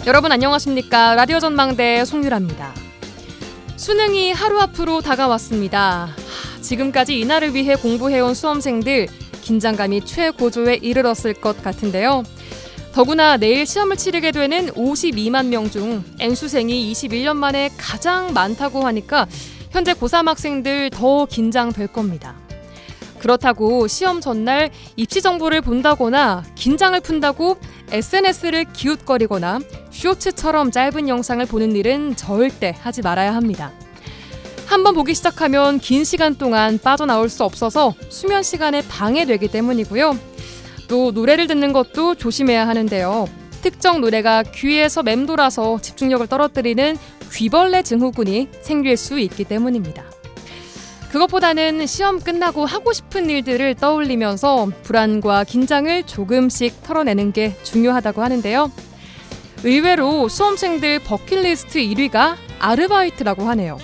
여러분 안녕하십니까? 라디오 전망대 송유라입니다. 수능이 하루 앞으로 다가왔습니다. 지금까지 이날을 위해 공부해온 수험생들 긴장감이 최고조에 이르렀을 것 같은데요. 더구나 내일 시험을 치르게 되는 52만 명 중 N수생이 21년 만에 가장 많다고 하니까 현재 고3 학생들 더 긴장될 겁니다. 그렇다고 시험 전날 입시 정보를 본다거나 긴장을 푼다고 SNS를 기웃거리거나 쇼츠처럼 짧은 영상을 보는 일은 절대 하지 말아야 합니다. 한번 보기 시작하면 긴 시간 동안 빠져나올 수 없어서 수면 시간에 방해되기 때문이고요. 또 노래를 듣는 것도 조심해야 하는데요. 특정 노래가 귀에서 맴돌아서 집중력을 떨어뜨리는 귀벌레 증후군이 생길 수 있기 때문입니다. 그것보다는 시험 끝나고 하고 싶은 일들을 떠올리면서 불안과 긴장을 조금씩 털어내는 게 중요하다고 하는데요. 의외로 수험생들 버킷리스트 1위가 아르바이트라고 하네요.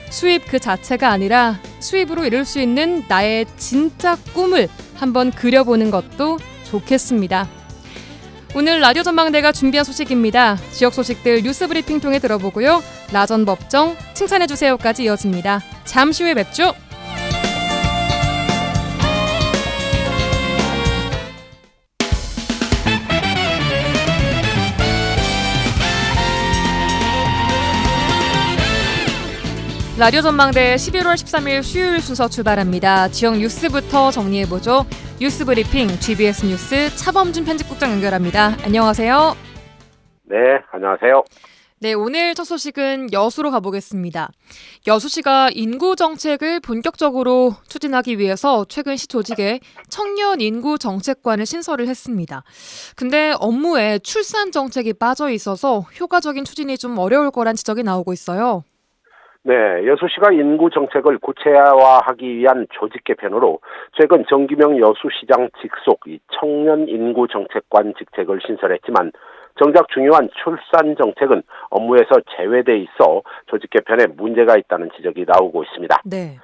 수입 그 자체가 아니라 수입으로 이룰 수 있는 나의 진짜 꿈을 한번 그려보는 것도 좋겠습니다. 오늘 라디오 전망대가 준비한 소식입니다. 지역 소식들 뉴스 브리핑 통해 들어보고요. 나전 법정 칭찬해주세요까지 이어집니다. 잠시 후에 뵙죠. 라디오 전망대 11월 13일 수요일 순서 출발합니다. 지역 뉴스부터 정리해보죠. 뉴스 브리핑 GBS 뉴스 차범준 편집국장 연결합니다. 안녕하세요. 네, 안녕하세요. 네, 오늘 첫 소식은 여수로 가보겠습니다. 여수시가 인구 정책을 본격적으로 추진하기 위해서 최근 시 조직에 청년 인구 정책관을 신설을 했습니다. 근데 업무에 출산 정책이 빠져 있어서 효과적인 추진이 좀 어려울 거란 지적이 나오고 있어요. 네, 여수시가 인구 정책을 구체화하기 위한 조직 개편으로 최근 정기명 여수시장 직속 청년 인구 정책관 직책을 신설했지만 정작 중요한 출산 정책은 업무에서 제외돼 있어 조직 개편에 문제가 있다는 지적이 나오고 있습니다. 네.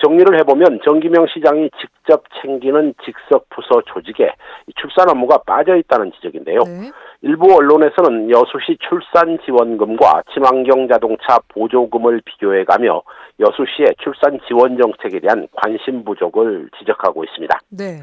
정리를 해보면 정기명 시장이 직접 챙기는 직속 부서 조직에 출산 업무가 빠져 있다는 지적인데요. 네. 일부 언론에서는 여수시 출산 지원금과 친환경 자동차 보조금을 비교해가며 여수시의 출산 지원 정책에 대한 관심 부족을 지적하고 있습니다. 네.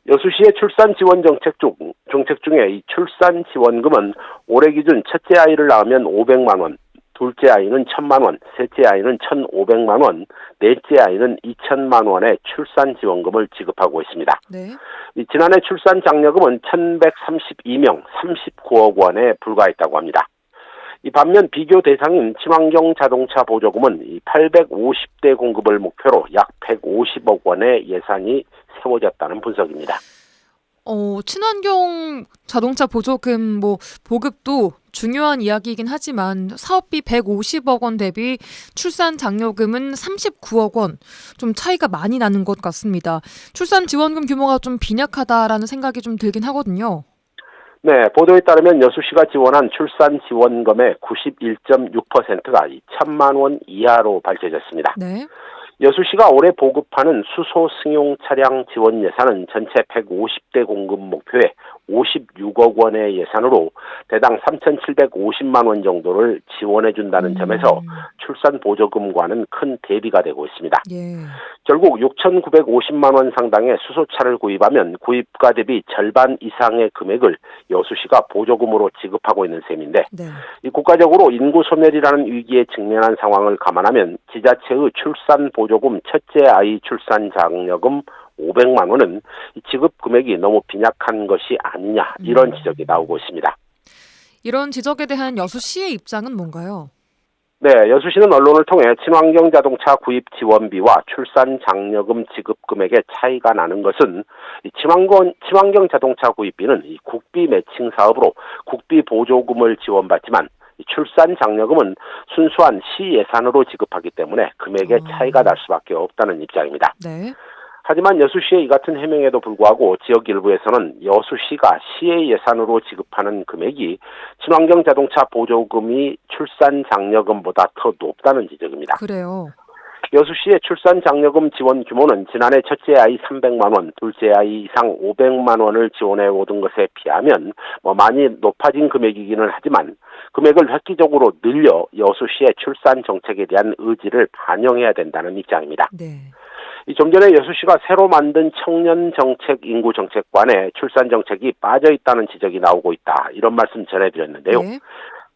여수시의 출산 지원 정책 중에 이 출산 지원금은 올해 기준 첫째 아이를 낳으면 500만 원, 둘째 아이는 1,000만 원, 셋째 아이는 1,500만 원, 넷째 아이는 2,000만 원의 출산 지원금을 지급하고 있습니다. 네. 지난해 출산 장려금은 1,132명 39억 원에 불과했다고 합니다. 이 반면 비교 대상인 친환경 자동차 보조금은 850대 공급을 목표로 약 150억 원의 예산이 세워졌다는 분석입니다. 친환경 자동차 보조금 보급도 중요한 이야기이긴 하지만 사업비 150억 원 대비 출산 장려금은 39억 원, 좀 차이가 많이 나는 것 같습니다. 출산 지원금 규모가 좀 빈약하다라는 생각이 좀 들긴 하거든요. 네, 보도에 따르면 여수시가 지원한 출산 지원금의 91.6%가 1,000만 원 이하로 밝혀졌습니다. 네. 여수시가 올해 보급하는 수소 승용 차량 지원 예산은 전체 150대 공급 목표에 56억 원의 예산으로 대당 3,750만 원 정도를 지원해준다는 점에서 출산 보조금과는 큰 대비가 되고 있습니다. 예. 결국 6,950만 원 상당의 수소차를 구입하면 구입가 대비 절반 이상의 금액을 여수시가 보조금으로 지급하고 있는 셈인데 네. 이 국가적으로 인구 소멸이라는 위기에 직면한 상황을 감안하면 지자체의 출산 보조금 첫째 아이 출산 장려금 500만 원은 지급 금액이 너무 빈약한 것이 아니냐 이런 지적이 나오고 있습니다. 이런 지적에 대한 여수시의 입장은 뭔가요? 네, 여수시는 언론을 통해 친환경 자동차 구입 지원비와 출산 장려금 지급 금액의 차이가 나는 것은 친환경 자동차 구입비는 국비 매칭 사업으로 국비 보조금을 지원받지만 출산 장려금은 순수한 시 예산으로 지급하기 때문에 금액의 차이가 날 수밖에 없다는 입장입니다. 네. 하지만 여수시의 이 같은 해명에도 불구하고 지역 일부에서는 여수시가 시의 예산으로 지급하는 금액이 친환경 자동차 보조금이 출산 장려금보다 더 높다는 지적입니다. 그래요. 여수시의 출산 장려금 지원 규모는 지난해 첫째 아이 300만 원, 둘째 아이 이상 500만 원을 지원해 오던 것에 비하면 많이 높아진 금액이기는 하지만 금액을 획기적으로 늘려 여수시의 출산 정책에 대한 의지를 반영해야 된다는 입장입니다. 네. 좀 전에 여수시가 새로 만든 청년정책 인구정책관에 출산 정책이 빠져 있다는 지적이 나오고 있다. 이런 말씀 전해드렸는데요. 네.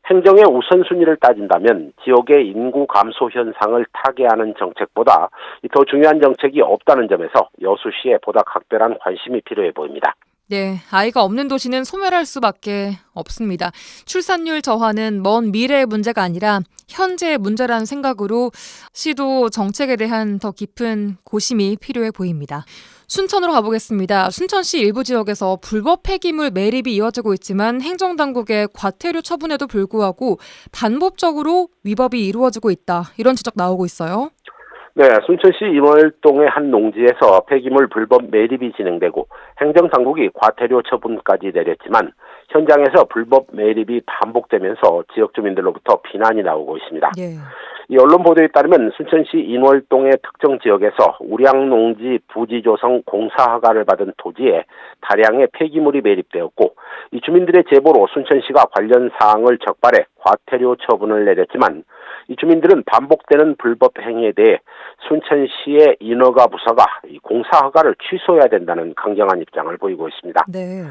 행정의 우선순위를 따진다면 지역의 인구 감소 현상을 타개하는 정책보다 더 중요한 정책이 없다는 점에서 여수시에 보다 각별한 관심이 필요해 보입니다. 네, 아이가 없는 도시는 소멸할 수밖에 없습니다. 출산율 저하는 먼 미래의 문제가 아니라 현재의 문제라는 생각으로 시도 정책에 대한 더 깊은 고심이 필요해 보입니다. 순천으로 가보겠습니다. 순천시 일부 지역에서 불법 폐기물 매립이 이어지고 있지만 행정당국의 과태료 처분에도 불구하고 반복적으로 위법이 이루어지고 있다. 이런 지적 나오고 있어요. 네, 순천시 인월동의 한 농지에서 폐기물 불법 매립이 진행되고 행정당국이 과태료 처분까지 내렸지만 현장에서 불법 매립이 반복되면서 지역 주민들로부터 비난이 나오고 있습니다. 예. 이 언론 보도에 따르면 순천시 인월동의 특정 지역에서 우량농지 부지 조성 공사 허가를 받은 토지에 다량의 폐기물이 매립되었고 이 주민들의 제보로 순천시가 관련 사항을 적발해 과태료 처분을 내렸지만 이 주민들은 반복되는 불법 행위에 대해 순천시의 인허가 부서가 이 공사 허가를 취소해야 된다는 강경한 입장을 보이고 있습니다. 네.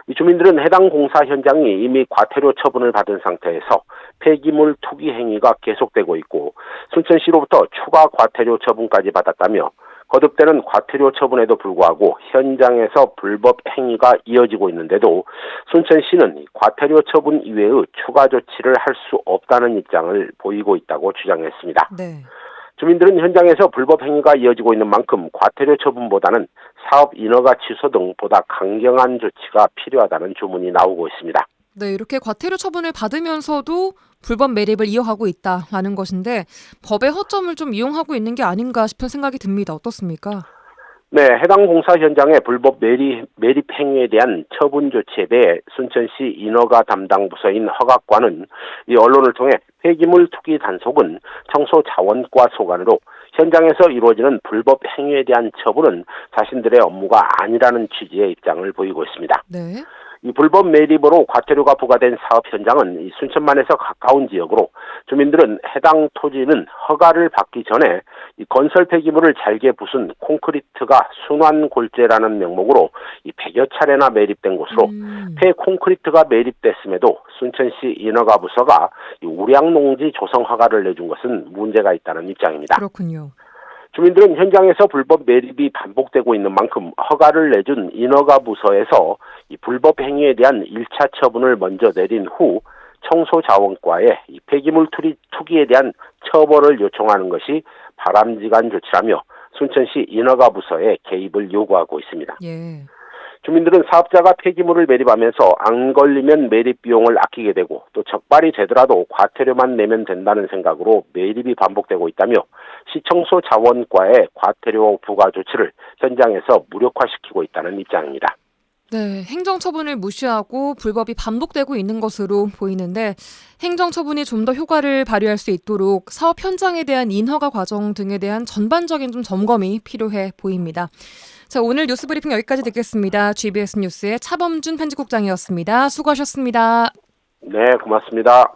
이 주민들은 해당 공사 현장이 이미 과태료 처분을 받은 상태에서 폐기물 투기 행위가 계속되고 있고 순천시로부터 추가 과태료 처분까지 받았다며 거듭되는 과태료 처분에도 불구하고 현장에서 불법 행위가 이어지고 있는데도 순천시는 과태료 처분 이외의 추가 조치를 할 수 없다는 입장을 보이고 있다고 주장했습니다. 네. 주민들은 현장에서 불법 행위가 이어지고 있는 만큼 과태료 처분보다는 사업 인허가 취소 등 보다 강경한 조치가 필요하다는 주문이 나오고 있습니다. 네, 이렇게 과태료 처분을 받으면서도 불법 매립을 이어가고 있다라는 것인데 법의 허점을 좀 이용하고 있는 게 아닌가 싶은 생각이 듭니다. 어떻습니까? 네, 해당 공사 현장의 불법 매립 행위에 대한 처분 조치에 대해 순천시 인허가 담당 부서인 허각과는 이 언론을 통해 폐기물 투기 단속은 청소자원과 소관으로 현장에서 이루어지는 불법 행위에 대한 처분은 자신들의 업무가 아니라는 취지의 입장을 보이고 있습니다. 네. 이 불법 매립으로 과태료가 부과된 사업 현장은 이 순천만에서 가까운 지역으로 주민들은 해당 토지는 허가를 받기 전에 이 건설 폐기물을 잘게 부순 콘크리트가 순환골재라는 명목으로 이 100여 차례나 매립된 곳으로 폐 콘크리트가 매립됐음에도 순천시 인허가 부서가 이 우량농지 조성 허가를 내준 것은 문제가 있다는 입장입니다. 그렇군요. 주민들은 현장에서 불법 매립이 반복되고 있는 만큼 허가를 내준 인허가 부서에서 이 불법 행위에 대한 1차 처분을 먼저 내린 후 청소자원과에 이 폐기물 투기에 대한 처벌을 요청하는 것이 바람직한 조치라며 순천시 인허가 부서에 개입을 요구하고 있습니다. 예. 주민들은 사업자가 폐기물을 매립하면서 안 걸리면 매립 비용을 아끼게 되고 또 적발이 되더라도 과태료만 내면 된다는 생각으로 매립이 반복되고 있다며 시청소 자원과의 과태료 부과 조치를 현장에서 무력화시키고 있다는 입장입니다. 네, 행정처분을 무시하고 불법이 반복되고 있는 것으로 보이는데 행정처분이 좀 더 효과를 발휘할 수 있도록 사업 현장에 대한 인허가 과정 등에 대한 전반적인 좀 점검이 필요해 보입니다. 자, 오늘 뉴스 브리핑 여기까지 듣겠습니다. GBS 뉴스의 차범준 편집국장이었습니다. 수고하셨습니다. 네, 고맙습니다.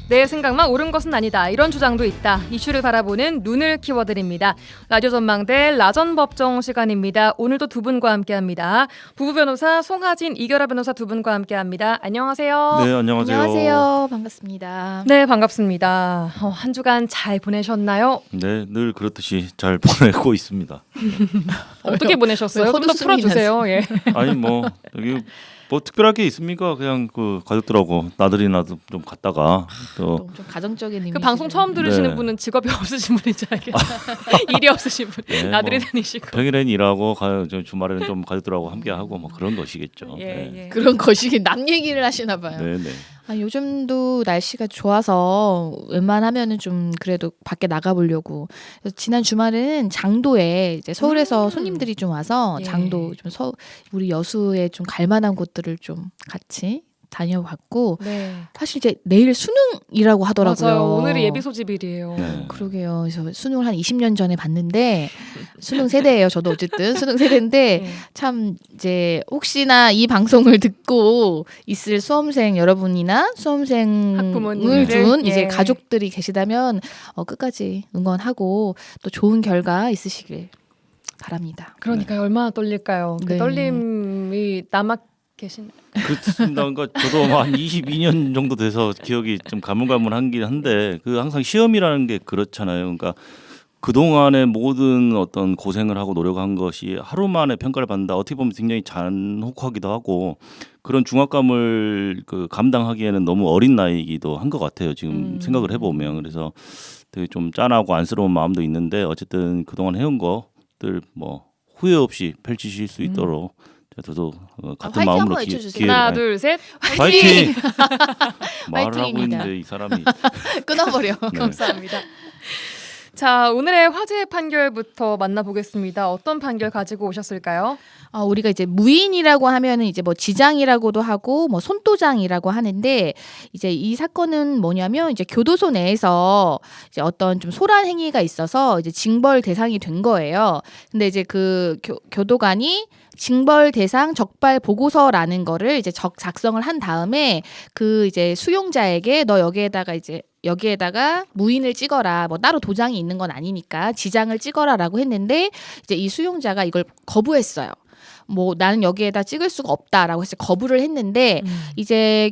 내 생각만 옳은 것은 아니다. 이런 주장도 있다. 이슈를 바라보는 눈을 키워드립니다. 라디오 전망대 라전법정 시간입니다. 오늘도 두 분과 함께합니다. 부부 변호사 송하진, 이결아 변호사 두 분과 함께합니다. 안녕하세요. 네, 안녕하세요. 안녕하세요. 반갑습니다. 네, 반갑습니다. 한 주간 잘 보내셨나요? 네, 늘 그렇듯이 잘 보내고 있습니다. 어떻게 보내셨어요? 좀 더 헛웃음이 풀어주세요. 예. 아니 여기 뭐 특별할 게 있습니까? 그냥 그 가족들하고 나들이나 좀 갔다가 또 좀 가정적인 이미지. 그 방송 처음 들으시는 네. 분은 직업이 없으신 분인지 알겠다. 일이 없으신 분. 네, 나들이 뭐 다니시고. 평일엔 일하고 주말에는 좀 가족들하고 함께하고 뭐 그런 것이겠죠. 예, 네. 예. 그런 거시기 남 얘기를 하시나 봐요. 네, 네. 요즘도 날씨가 좋아서 웬만하면은 좀 그래도 밖에 나가 보려고. 지난 주말은 장도에 이제 서울에서 손님들이 좀 와서 예. 장도 좀 우리 여수에 좀 갈 만한 곳들을 좀 같이 다녀봤고 네. 사실 이제 내일 수능이라고 하더라고요. 맞아요. 오늘이 예비 소집일이에요. 네. 그러게요. 그래서 수능을 한 20년 전에 봤는데 수능 세대예요. 저도 어쨌든 수능 세대인데 네. 참 이제 혹시나 이 방송을 듣고 있을 수험생 여러분이나 수험생을 학부모님들, 둔 이제 예. 가족들이 계시다면 끝까지 응원하고 또 좋은 결과 있으시길 바랍니다. 그러니까요. 얼마나 떨릴까요? 그 네. 떨림이 남아 계신. 그렇습니다. 그러니까 저도 한 22년 정도 돼서 기억이 좀 가물가물한긴 한데 그 항상 시험이라는 게 그렇잖아요. 그러니까 그 동안의 모든 어떤 고생을 하고 노력한 것이 하루 만에 평가를 받는다. 어떻게 보면 굉장히 잔혹하기도 하고 그런 중압감을 그 감당하기에는 너무 어린 나이이기도 한 것 같아요. 지금 생각을 해보면 그래서 되게 좀 짠하고 안쓰러운 마음도 있는데 어쨌든 그동안 해온 것들 뭐 후회 없이 펼치실 수 있도록 저도 같은 화이팅 마음으로 한번 외쳐주세요. 하나, 둘, 셋. 파이팅! 말을 하고 화이팅입니다. 있는데 이 사람이 끊어버려. 네. 감사합니다. 자, 오늘의 화제 판결부터 만나보겠습니다. 어떤 판결 가지고 오셨을까요? 우리가 이제 무인이라고 하면은 이제 뭐 지장이라고도 하고 뭐 손도장이라고 하는데 이제 이 사건은 뭐냐면 이제 교도소 내에서 이제 어떤 좀 소란 행위가 있어서 이제 징벌 대상이 된 거예요. 근데 이제 그 교도관이 징벌 대상 적발 보고서라는 거를 이제 작성을 한 다음에 그 이제 수용자에게 너 여기에다가 무인을 찍어라. 뭐 따로 도장이 있는 건 아니니까 지장을 찍어라라고 했는데 이제 이 수용자가 이걸 거부했어요. 뭐 나는 여기에다 찍을 수가 없다라고 해서 거부를 했는데 이제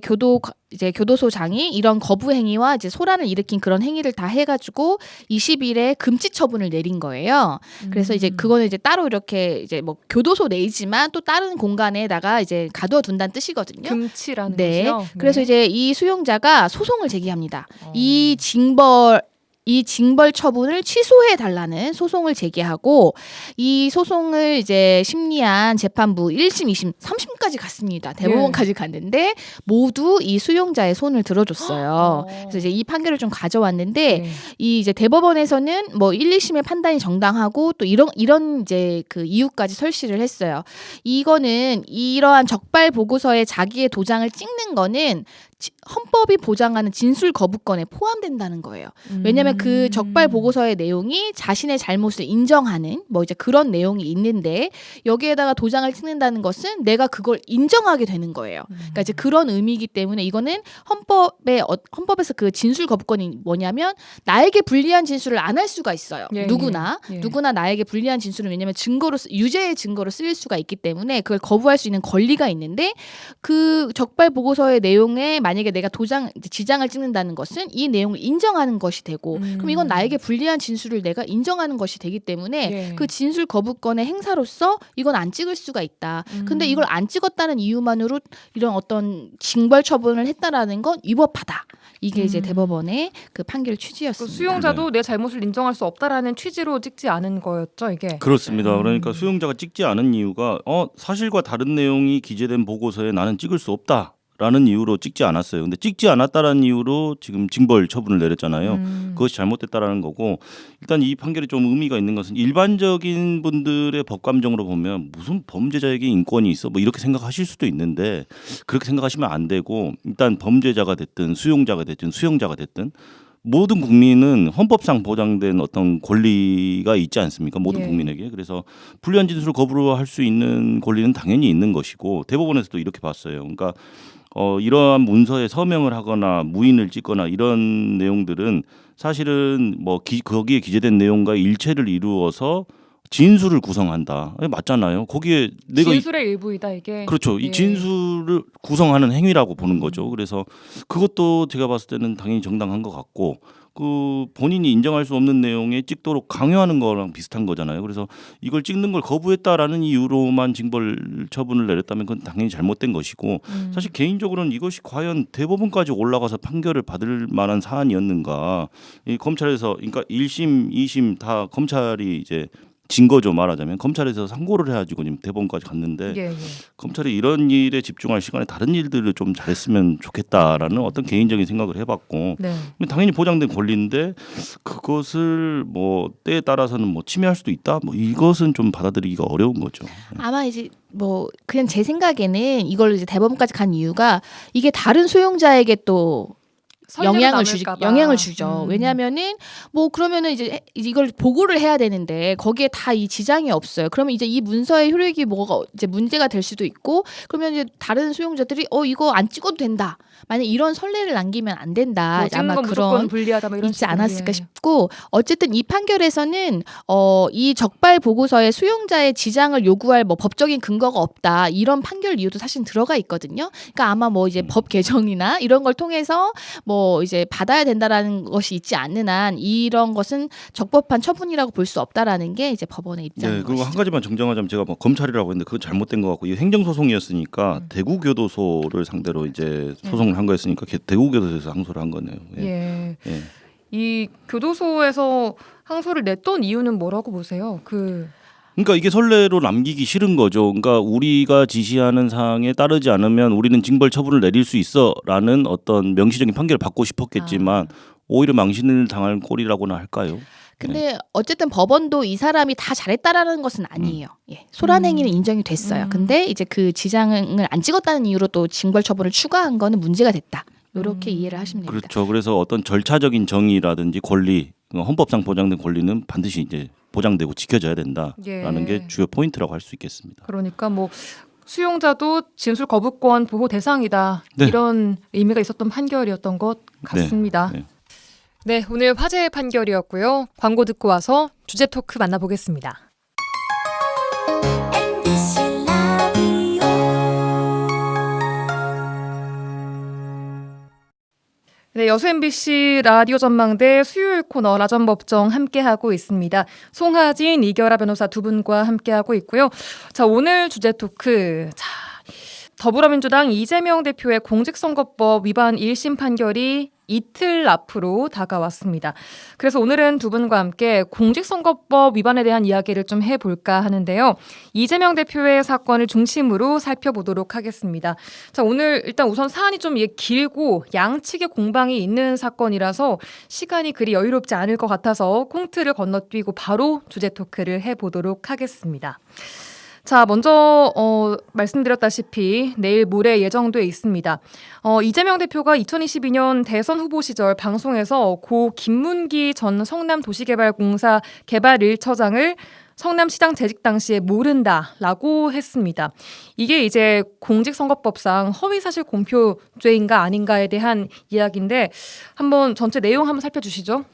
교도소장이 이런 거부 행위와 이제 소란을 일으킨 그런 행위를 다 해가지고 20일에 금지 처분을 내린 거예요. 그래서 이제 그거는 이제 따로 이렇게 이제 뭐 교도소 내지만 또 다른 공간에다가 이제 가두어 둔다는 뜻이거든요. 금치라는 네. 거죠. 그래서 이제 이 수용자가 소송을 제기합니다. 어. 이 징벌 처분을 취소해 달라는 소송을 제기하고 이 소송을 이제 심리한 재판부 1심, 2심, 3심까지 갔습니다. 대법원까지 갔는데 모두 이 수용자의 손을 들어줬어요. 그래서 이제 이 판결을 좀 가져왔는데 네. 이 이제 대법원에서는 뭐 1, 2심의 판단이 정당하고 또 이런 이제 그 이유까지 설시를 했어요. 이거는 이러한 적발 보고서에 자기의 도장을 찍는 거는 헌법이 보장하는 진술 거부권에 포함된다는 거예요. 왜냐하면 그 적발 보고서의 내용이 자신의 잘못을 인정하는 뭐 이제 그런 내용이 있는데 여기에다가 도장을 찍는다는 것은 내가 그걸 인정하게 되는 거예요. 그러니까 이제 그런 의미이기 때문에 이거는 헌법에서 그 진술 거부권이 뭐냐면 나에게 불리한 진술을 안 할 수가 있어요. 예, 누구나 예. 누구나 나에게 불리한 진술은 왜냐하면 유죄의 증거로 쓰일 수가 있기 때문에 그걸 거부할 수 있는 권리가 있는데 그 적발 보고서의 내용에 만약에 내가 지장을 찍는다는 것은 이 내용을 인정하는 것이 되고 그럼 이건 나에게 불리한 진술을 내가 인정하는 것이 되기 때문에 예. 그 진술 거부권의 행사로서 이건 안 찍을 수가 있다. 근데 이걸 안 찍었다는 이유만으로 이런 어떤 징벌 처분을 했다라는 건 위법하다. 이게 이제 대법원의 그 판결 그 취지였습니다. 수용자도 내 잘못을 인정할 수 없다라는 취지로 찍지 않은 거였죠, 이게. 그렇습니다. 그러니까 수용자가 찍지 않은 이유가 사실과 다른 내용이 기재된 보고서에 나는 찍을 수 없다라는 이유로 찍지 않았어요. 근데 찍지 않았다라는 이유로 지금 징벌 처분을 내렸잖아요. 그것이 잘못됐다라는 거고 일단 이 판결이 좀 의미가 있는 것은 일반적인 분들의 법 감정으로 보면 무슨 범죄자에게 인권이 있어 뭐 이렇게 생각하실 수도 있는데 그렇게 생각하시면 안 되고 일단 범죄자가 됐든 수용자가 됐든 수용자가 됐든 모든 국민은 헌법상 보장된 어떤 권리가 있지 않습니까? 모든 예. 국민에게. 그래서 불리한 진술을 거부할 수 있는 권리는 당연히 있는 것이고 대법원에서도 이렇게 봤어요. 그러니까 이러한 문서에 서명을 하거나 무인을 찍거나 이런 내용들은 사실은 뭐 거기에 기재된 내용과 일체를 이루어서 진술을 구성한다. 맞잖아요. 거기에 내가 진술의 일부이다 이게. 그렇죠. 예. 이 진술을 구성하는 행위라고 보는 거죠. 그래서 그것도 제가 봤을 때는 당연히 정당한 것 같고 그 본인이 인정할 수 없는 내용에 찍도록 강요하는 거랑 비슷한 거잖아요. 그래서 이걸 찍는 걸 거부했다라는 이유로만 징벌 처분을 내렸다면 그건 당연히 잘못된 것이고 사실 개인적으로는 이것이 과연 대법원까지 올라가서 판결을 받을 만한 사안이었는가. 이 검찰에서 그러니까 1심, 2심 다 검찰이 이제 거죠. 말하자면 검찰에서 상고를 해가지고 지금 대법원까지 갔는데 예, 예. 검찰이 이런 일에 집중할 시간에 다른 일들을 좀 잘했으면 좋겠다라는 어떤 개인적인 생각을 해봤고 네. 당연히 보장된 권리인데 그것을 뭐 때에 따라서는 뭐 침해할 수도 있다. 뭐 이것은 좀 받아들이기가 어려운 거죠. 아마 이제 뭐 그냥 제 생각에는 이걸 이제 대법원까지 간 이유가 이게 다른 수용자에게 또 영향을 주죠. 왜냐하면은 뭐 그러면은 이제 이걸 보고를 해야 되는데 거기에 다 이 지장이 없어요. 그러면 이제 이 문서의 효력이 뭐가 이제 문제가 될 수도 있고 그러면 이제 다른 수용자들이 이거 안 찍어도 된다. 만약 이런 선례를 남기면 안 된다. 뭐 아마 그런 불리하다 뭐 이런 있지 식으로. 않았을까 예. 싶고 어쨌든 이 판결에서는 이 적발 보고서에 수용자의 지장을 요구할 뭐 법적인 근거가 없다 이런 판결 이유도 사실 들어가 있거든요. 그러니까 아마 뭐 이제 법 개정이나 이런 걸 통해서 뭐 이제 받아야 된다라는 것이 있지 않는 한 이런 것은 적법한 처분이라고 볼 수 없다라는 게 이제 법원의 입장인 네, 그리고 것이죠. 한 가지만 정정하자면 제가 뭐 검찰이라고 했는데 그건 잘못된 것 같고 이거 행정소송이었으니까 대구교도소를 상대로 이제 소송을 한 거였으니까 대구교도소에서 항소를 한 거네요. 예. 예. 예. 이 교도소에서 항소를 냈던 이유는 뭐라고 보세요? 그러니까 이게 선례로 남기기 싫은 거죠. 그러니까 우리가 지시하는 사항에 따르지 않으면 우리는 징벌 처분을 내릴 수 있어라는 어떤 명시적인 판결을 받고 싶었겠지만 오히려 망신을 당할 꼴이라고나 할까요? 근데 어쨌든 법원도 이 사람이 다 잘했다라는 것은 아니에요. 예. 소란 행위는 인정이 됐어요. 근데 이제 그 지장을 안 찍었다는 이유로 또 징벌 처분을 추가한 거는 문제가 됐다. 이렇게 이해를 하시면 됩니다. 그렇죠. 그래서 어떤 절차적인 정의라든지 권리, 헌법상 보장된 권리는 반드시 이제 보장되고 지켜져야 된다라는 게 주요 포인트라고 할 수 있겠습니다. 그러니까 뭐 수용자도 진술 거부권 보호 대상이다. 네. 이런 의미가 있었던 판결이었던 것 같습니다. 네. 네, 오늘 화제의 판결이었고요. 광고 듣고 와서 주제 토크 만나보겠습니다. 네, 여수 MBC 라디오 전망대 수요일 코너 라전법정 함께하고 있습니다. 송하진, 이결아 변호사 두 분과 함께하고 있고요. 자, 오늘 주제 토크. 자, 더불어민주당 이재명 대표의 공직선거법 위반 1심 판결이 이틀 앞으로 다가왔습니다. 그래서 오늘은 두 분과 함께 공직선거법 위반에 대한 이야기를 좀 해볼까 하는데요. 이재명 대표의 사건을 중심으로 살펴보도록 하겠습니다. 자, 오늘 일단 우선 사안이 좀 길고 양측의 공방이 있는 사건이라서 시간이 그리 여유롭지 않을 것 같아서 콩트를 건너뛰고 바로 주제 토크를 해보도록 하겠습니다. 자, 먼저 말씀드렸다시피 내일 모레 예정돼 있습니다. 이재명 대표가 2022년 대선 후보 시절 방송에서 고 김문기 전 성남도시개발공사 개발 1처장을 성남시장 재직 당시에 모른다라고 했습니다. 이게 이제 공직선거법상 허위사실 공표죄인가 아닌가에 대한 이야기인데 한번 전체 내용 한번 살펴주시죠.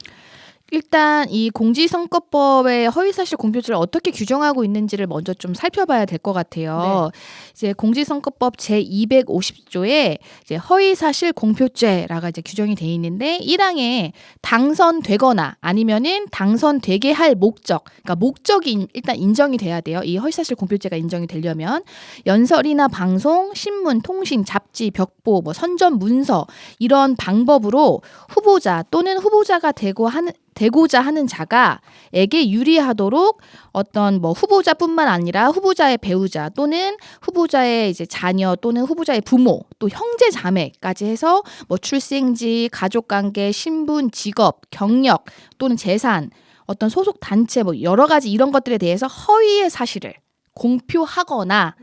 일단 이 공직선거법의 허위사실 공표죄를 어떻게 규정하고 있는지를 먼저 좀 살펴봐야 될 것 같아요. 네. 이제 공직선거법 제 250조에 이제 허위사실 공표죄라가 이제 규정이 돼 있는데 1항에 당선되거나 아니면은 당선되게 할 목적, 그러니까 목적이 일단 인정이 돼야 돼요. 이 허위사실 공표죄가 인정이 되려면 연설이나 방송, 신문, 통신, 잡지, 벽보, 뭐 선전 문서 이런 방법으로 후보자 또는 후보자가 되고자 하는 자가에게 유리하도록 어떤 뭐 후보자뿐만 아니라 후보자의 배우자 또는 후보자의 이제 자녀 또는 후보자의 부모 또 형제 자매까지 해서 뭐 출생지, 가족관계, 신분, 직업, 경력 또는 재산, 어떤 소속 단체 뭐 여러 가지 이런 것들에 대해서 허위의 사실을 공표하거나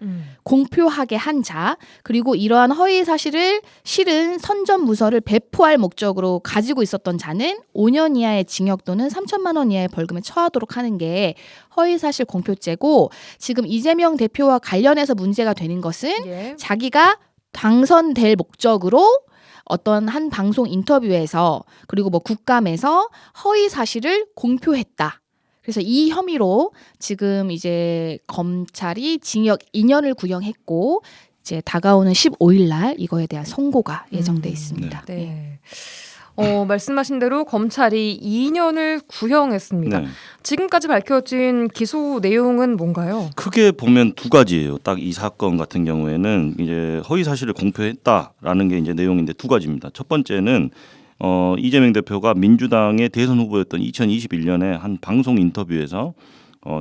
공표하게 한 자, 그리고 이러한 허위 사실을 실은 선전무서를 배포할 목적으로 가지고 있었던 자는 5년 이하의 징역 또는 3천만 원 이하의 벌금에 처하도록 하는 게 허위 사실 공표죄고, 지금 이재명 대표와 관련해서 문제가 되는 것은 자기가 당선될 목적으로 어떤 한 방송 인터뷰에서 그리고 뭐 국감에서 허위 사실을 공표했다. 그래서 이 혐의로 지금 이제 검찰이 징역 2년을 구형했고 이제 다가오는 15일 날 이거에 대한 선고가 예정돼 있습니다. 네. 말씀하신 대로 검찰이 2년을 구형했습니다. 네. 지금까지 밝혀진 기소 내용은 뭔가요? 크게 보면 두 가지예요. 딱 이 사건 같은 경우에는 이제 허위 사실을 공표했다라는 게 이제 내용인데 두 가지입니다. 첫 번째는 이재명 대표가 민주당의 대선 후보였던 2021년에 한 방송 인터뷰에서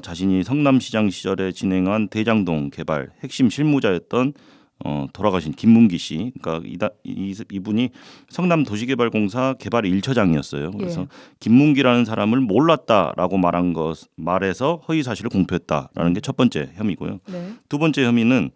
자신이 성남시장 시절에 진행한 대장동 개발 핵심 실무자였던 돌아가신 김문기 씨, 그러니까 이분이 성남도시개발공사 개발 1처장이었어요. 그래서 예. 김문기라는 사람을 몰랐다라고 말해서 허위 사실을 공표했다라는 게 첫 번째 혐의고요. 네. 두 번째 혐의는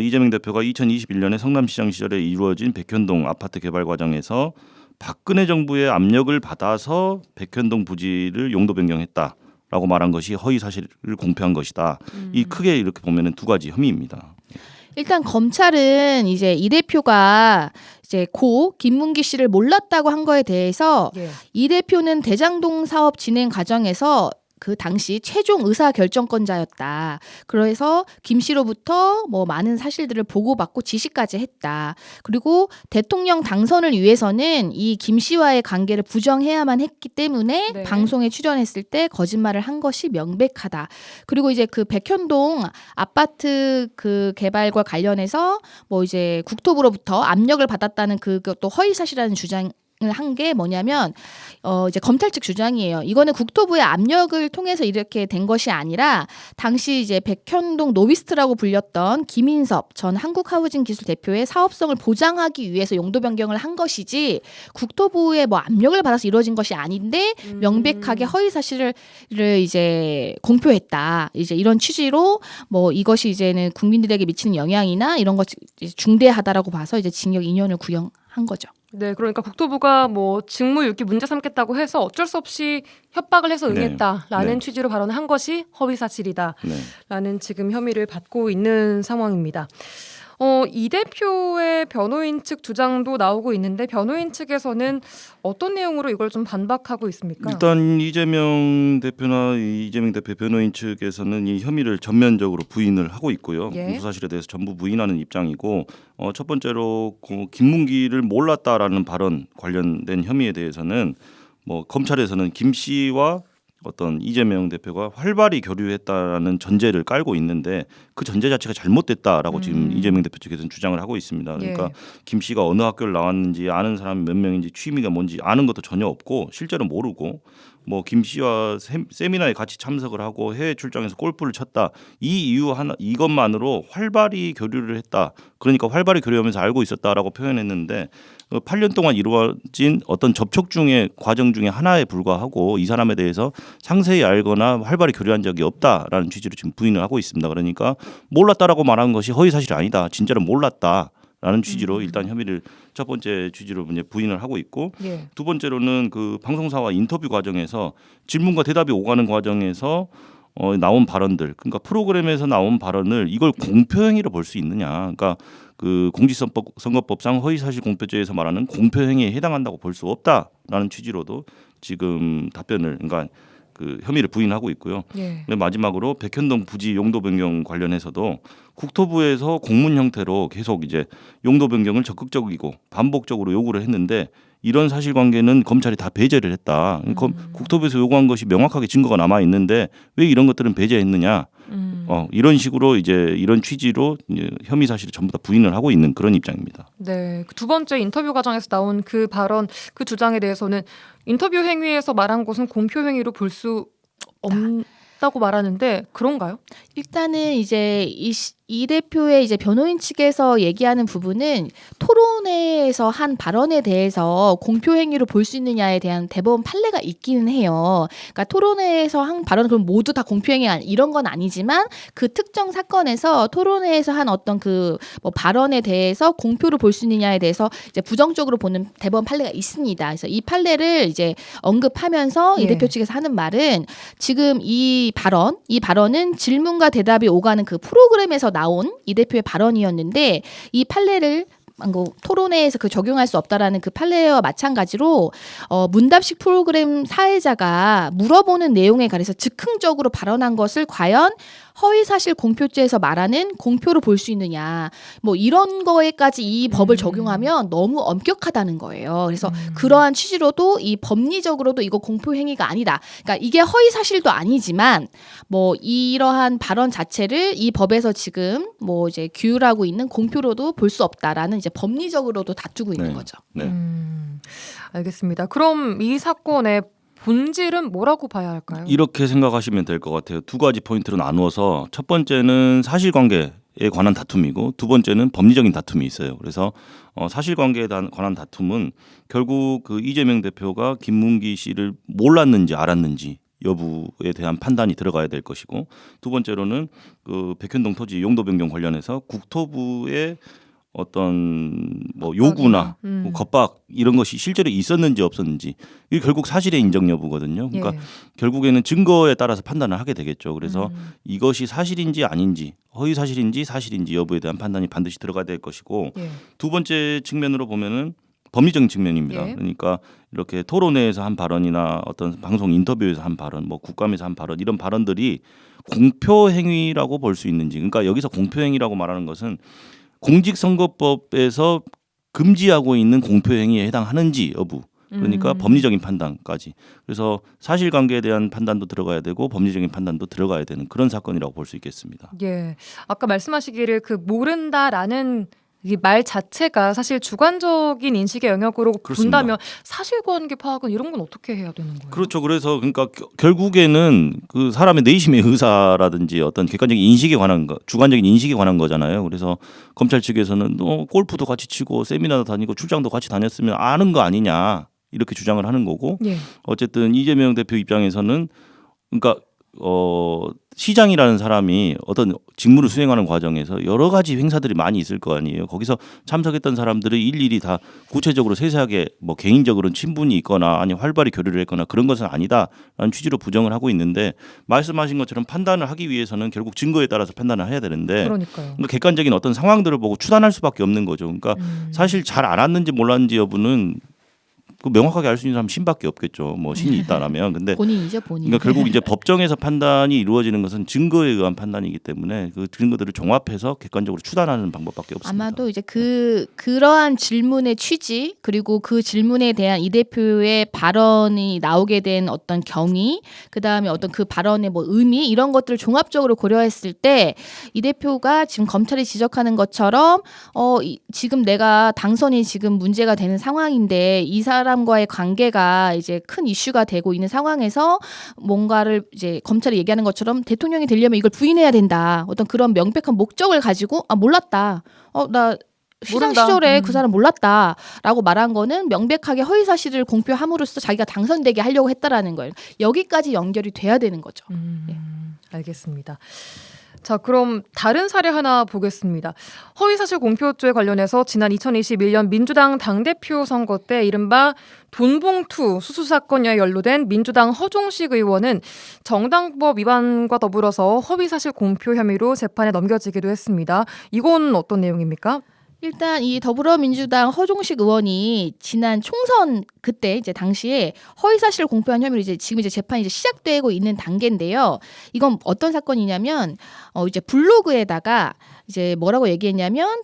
이재명 대표가 2021년에 성남시장 시절에 이루어진 백현동 아파트 개발 과정에서 박근혜 정부의 압력을 받아서 백현동 부지를 용도 변경했다라고 말한 것이 허위 사실을 공표한 것이다. 이 크게 이렇게 보면은 두 가지 혐의입니다. 일단 검찰은 이제 이 대표가 이제 고 김문기 씨를 몰랐다고 한 거에 대해서 예. 이 대표는 대장동 사업 진행 과정에서 그 당시 최종 의사 결정권자였다. 그래서 김 씨로부터 뭐 많은 사실들을 보고받고 지시까지 했다. 그리고 대통령 당선을 위해서는 이 김 씨와의 관계를 부정해야만 했기 때문에 네. 방송에 출연했을 때 거짓말을 한 것이 명백하다. 그리고 이제 그 백현동 아파트 그 개발과 관련해서 뭐 이제 국토부로부터 압력을 받았다는 그것도 허위 사실이라는 주장. 한 게 뭐냐면 이제 검찰 측 주장이에요. 이거는 국토부의 압력을 통해서 이렇게 된 것이 아니라 당시 이제 백현동 노비스트라고 불렸던 김인섭 전 한국하우징기술 대표의 사업성을 보장하기 위해서 용도 변경을 한 것이지 국토부의 뭐 압력을 받아서 이루어진 것이 아닌데 명백하게 허위 사실을 이제 공표했다. 이제 이런 취지로 뭐 이것이 이제는 국민들에게 미치는 영향이나 이런 것 중대하다라고 봐서 이제 징역 2년을 구형한 거죠. 네, 그러니까 국토부가 뭐 직무유기 문제 삼겠다고 해서 어쩔 수 없이 협박을 해서 네. 응했다라는 네. 취지로 발언한 것이 허위 사실이다라는 네. 지금 혐의를 받고 있는 상황입니다. 이 대표의 변호인 측 주장도 나오고 있는데 변호인 측에서는 어떤 내용으로 이걸 좀 반박하고 있습니까? 일단 이재명 대표나 이재명 대표 변호인 측에서는 이 혐의를 전면적으로 부인을 하고 있고요. 예. 공소 사실에 대해서 전부 부인하는 입장이고 첫 번째로 김문기를 몰랐다라는 발언 관련된 혐의에 대해서는 뭐 검찰에서는 김 씨와 어떤 이재명 대표가 활발히 교류했다라는 전제를 깔고 있는데 그 전제 자체가 잘못됐다라고 지금 이재명 대표 측에서는 주장을 하고 있습니다. 그러니까 예. 김 씨가 어느 학교를 나왔는지 아는 사람이 몇 명인지 취미가 뭔지 아는 것도 전혀 없고 실제로 모르고 뭐 김 씨와 세미나에 같이 참석을 하고 해외 출장에서 골프를 쳤다. 이 이유 하나 이것만으로 활발히 교류를 했다. 그러니까 활발히 교류하면서 알고 있었다라고 표현했는데 8년 동안 이루어진 어떤 접촉 중의 과정 중에 하나에 불과하고 이 사람에 대해서 상세히 알거나 활발히 교류한 적이 없다라는 취지로 지금 부인을 하고 있습니다. 그러니까 몰랐다라고 말한 것이 허위 사실이 아니다. 진짜로 몰랐다라는 취지로 일단 혐의를 첫 번째 취지로 이제 부인을 하고 있고 예. 두 번째로는 그 방송사와 인터뷰 과정에서 질문과 대답이 오가는 과정에서 나온 발언들, 그러니까 프로그램에서 나온 발언을 이걸 공표행위로 볼 수 있느냐, 그러니까 그 공직선거법상 허위사실 공표죄에서 말하는 공표행위에 해당한다고 볼 수 없다라는 취지로도 지금 답변을, 그러니까 그 혐의를 부인하고 있고요. 예. 마지막으로 백현동 부지 용도 변경 관련해서도 국토부에서 공문 형태로 계속 이제 용도 변경을 적극적이고 반복적으로 요구를 했는데 이런 사실관계는 검찰이 다 배제를 했다. 국토부에서 요구한 것이 명확하게 증거가 남아 있는데 왜 이런 것들은 배제했느냐? 이런 식으로 이제 이런 취지로 이제 혐의 사실을 전부 다 부인을 하고 있는 그런 입장입니다. 네, 두 번째 인터뷰 과정에서 나온 그 발언, 그 주장에 대해서는 인터뷰 행위에서 말한 것은 공표 행위로 볼 수 없다고 말하는데 그런가요? 일단은 이제 이 대표의 이제 변호인 측에서 얘기하는 부분은 토론회에서 한 발언에 대해서 공표 행위로 볼 수 있느냐에 대한 대법원 판례가 있기는 해요. 그러니까 토론회에서 한 발언 그럼 모두 다 공표 행위 이런 건 아니지만 그 특정 사건에서 토론회에서 한 어떤 그 뭐 발언에 대해서 공표로 볼 수 있느냐에 대해서 이제 부정적으로 보는 대법원 판례가 있습니다. 그래서 이 판례를 이제 언급하면서 이 예. 대표 측에서 하는 말은 지금 이 발언은 질문과 대답이 오가는 그 프로그램에서 나온 이 대표의 발언이었는데 이 판례를 토론회에서 그 적용할 수 없다라는 그 판례와 마찬가지로 문답식 프로그램 사회자가 물어보는 내용에 관해서 즉흥적으로 발언한 것을 과연 허위사실 공표죄에서 말하는 공표로 볼 수 있느냐, 뭐 이런 거에까지 이 법을 적용하면 너무 엄격하다는 거예요. 그래서 그러한 취지로도 이 법리적으로도 이거 공표 행위가 아니다. 그러니까 이게 허위사실도 아니지만 뭐 이러한 발언 자체를 이 법에서 지금 뭐 이제 규율하고 있는 공표로도 볼 수 없다라는 이제 법리적으로도 다투고 있는 거죠. 네. 알겠습니다. 그럼 이 사건의 본질은 뭐라고 봐야 할까요? 이렇게 생각하시면 될 것 같아요. 두 가지 포인트로 나누어서 첫 번째는 사실관계에 관한 다툼이고 두 번째는 법리적인 다툼이 있어요. 그래서 사실관계에 관한 다툼은 결국 그 이재명 대표가 김문기 씨를 몰랐는지 알았는지 여부에 대한 판단이 들어가야 될 것이고 두 번째로는 그 백현동 토지 용도 변경 관련해서 국토부의 어떤 뭐 요구나 뭐 겁박 이런 것이 실제로 있었는지 없었는지 이게 결국 사실의 인정 여부거든요. 그러니까 예. 결국에는 증거에 따라서 판단을 하게 되겠죠. 그래서 이것이 사실인지 아닌지 허위 사실인지 사실인지 여부에 대한 판단이 반드시 들어가야 될 것이고 예. 두 번째 측면으로 보면은 법리적인 측면입니다. 예. 그러니까 이렇게 토론회에서 한 발언이나 어떤 방송 인터뷰에서 한 발언, 뭐 국감에서 한 발언 이런 발언들이 공표 행위라고 볼 수 있는지. 그러니까 여기서 공표 행위라고 말하는 것은 공직선거법에서 금지하고 있는 공표 행위에 해당하는지 여부. 그러니까 법리적인 판단까지. 그래서 사실관계에 대한 판단도 들어가야 되고 법리적인 판단도 들어가야 되는 그런 사건이라고 볼 수 있겠습니다. 예. 아까 말씀하시기를 그 모른다라는 이 말 자체가 사실 주관적인 인식의 영역으로 그렇습니다. 본다면 사실관계 파악은 이런 건 어떻게 해야 되는 거예요? 그렇죠. 그래서 그러니까 결국에는 그 사람의 내심의 의사라든지 어떤 객관적인 인식에 관한 거, 주관적인 인식에 관한 거잖아요. 그래서 검찰 측에서는 골프도 같이 치고 세미나도 다니고 출장도 같이 다녔으면 아는 거 아니냐 이렇게 주장을 하는 거고 예. 어쨌든 이재명 대표 입장에서는 그러니까 시장이라는 사람이 어떤 직무를 수행하는 과정에서 여러 가지 행사들이 많이 있을 거 아니에요. 거기서 참석했던 사람들을 일일이 다 구체적으로 세세하게 뭐 개인적으로는 친분이 있거나 아니 활발히 교류를 했거나 그런 것은 아니다라는 취지로 부정을 하고 있는데 말씀하신 것처럼 판단을 하기 위해서는 결국 증거에 따라서 판단을 해야 되는데 그러니까요. 그러니까 객관적인 어떤 상황들을 보고 추단할 수밖에 없는 거죠. 그러니까 사실 잘 알았는지 몰랐는지 여부는 그 명확하게 알 수 있는 사람 신밖에 없겠죠. 뭐 신이 있다라면. 근데 본인이죠, 본인. 그러니까 결국 이제 법정에서 판단이 이루어지는 것은 증거에 의한 판단이기 때문에 그 증거들을 종합해서 객관적으로 추단하는 방법밖에 없습니다. 아마도 이제 그러한 질문의 취지 그리고 그 질문에 대한 이 대표의 발언이 나오게 된 어떤 경위 그다음에 어떤 그 발언의 뭐 의미 이런 것들을 종합적으로 고려했을 때 이 대표가 지금 검찰이 지적하는 것처럼 지금 내가 당선이 지금 문제가 되는 상황인데 이 사람과의 관계가 이제 큰 이슈가 되고 있는 상황에서 뭔가를 이제 검찰이 얘기하는 것처럼 대통령이 되려면 이걸 부인해야 된다. 어떤 그런 명백한 목적을 가지고 몰랐다. 나 시장 모른다. 시절에 그 사람 몰랐다라고 말한 거는 명백하게 허위 사실을 공표함으로써 자기가 당선되게 하려고 했다라는 거예요. 여기까지 연결이 돼야 되는 거죠. 알겠습니다. 자, 그럼 다른 사례 하나 보겠습니다. 허위사실 공표죄 관련해서 지난 2021년 민주당 당대표 선거 때 이른바 돈봉투 수수 사건에 연루된 민주당 허종식 의원은 정당법 위반과 더불어서 허위사실 공표 혐의로 재판에 넘겨지기도 했습니다. 이건 어떤 내용입니까? 일단 이 더불어민주당 허종식 의원이 지난 총선 그때 이제 당시에 허위사실 공표한 혐의로 지금 재판이 시작되고 있는 단계인데요. 이건 어떤 사건이냐면 이제 블로그에다가 이제 뭐라고 얘기했냐면